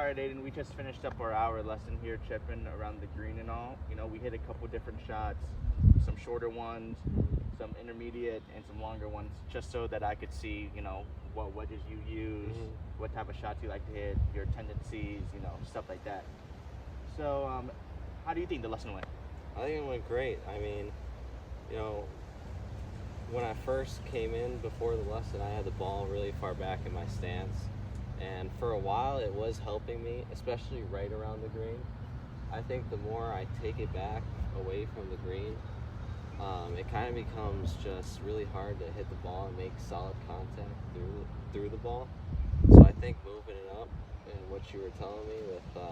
All right, Aiden, we just finished up our hour lesson here, chipping around the green and all. You know, we hit a couple different shots, some shorter ones, some intermediate, and some longer ones, just so that I could see, you know, what wedges you use, what type of shots you like to hit, your tendencies, you know, stuff like that. So, how do you think the lesson went? I think it went great. I mean, you know, when I first came in before the lesson, I had the ball really far back in my stance. And for a while, it was helping me, especially right around the green. I think the more I take it back away from the green, it kind of becomes just really hard to hit the ball and make solid contact through the ball. So I think moving it up, and what you were telling me with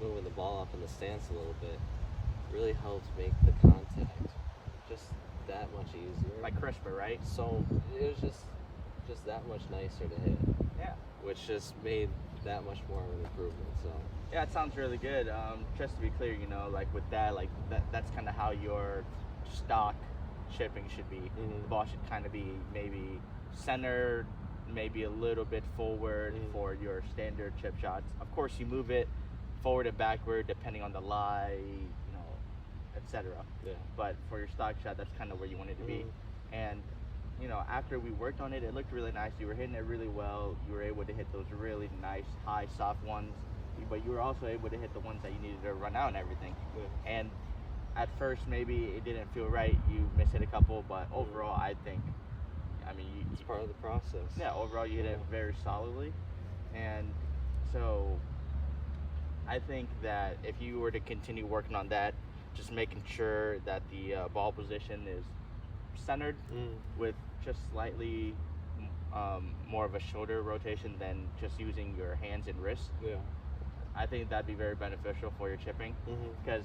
moving the ball up in the stance a little bit, really helps make the contact just that much easier. Like crisper, right? So it was just that much nicer to hit. Yeah. Which just made that much more of an improvement. So yeah, it sounds really good. Just to be clear, you know, like with that, like that's kind of how your stock chipping should be. The ball should kind of be maybe centered, maybe a little bit forward for your standard chip shots. Of course, you move it forward and backward depending on the lie, you know, etc. Yeah. But for your stock shot, that's kind of where you want it to be. And you know, after we worked on it, it looked really nice. You were hitting it really well. You were able to hit those really nice, high, soft ones, but you were also able to hit the ones that you needed to run out and everything. Yeah. And at first, maybe it didn't feel right. You missed hit a couple, but overall, I think, I mean, it's part of the process. Yeah, overall, you hit it very solidly. And so I think that if you were to continue working on that, just making sure that the ball position is centered with just slightly more of a shoulder rotation than just using your hands and wrists. Yeah. I think that'd be very beneficial for your chipping, because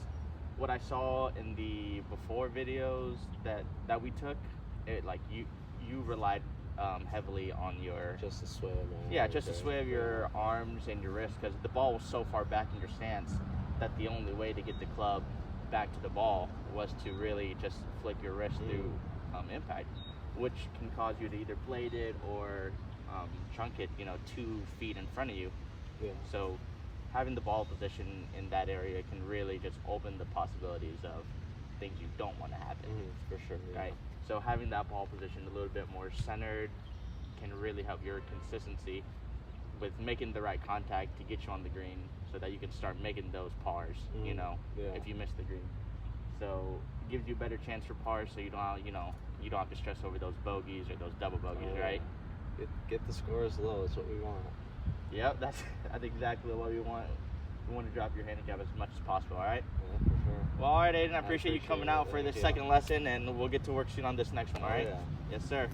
what I saw in the before videos that we took, it like you relied heavily on your just a sway of my yeah, just a sway of your arms and your wrists, because the ball was so far back in your stance that the only way to get the club back to the ball was to really just flick your wrist through impact, which can cause you to either blade it or chunk it, you know, 2 feet in front of you. Yeah. So having the ball position in that area can really just open the possibilities of things you don't want to happen. For sure. Yeah. Right. So having that ball position a little bit more centered can really help your consistency with making the right contact to get you on the green, so that you can start making those pars, you know, if you miss the green. So it gives you a better chance for pars, so you don't, you know, you don't have to stress over those bogeys or those double bogeys, right? Get the scores low is what we want. Yep, that's exactly what we want. We want to drop your handicap as much as possible, all right? Yeah, for sure. Well, all right, Aiden, I appreciate you coming out for Thank this you. second lesson, and we'll get to work soon on this next one, all right? Yeah. Yes, sir.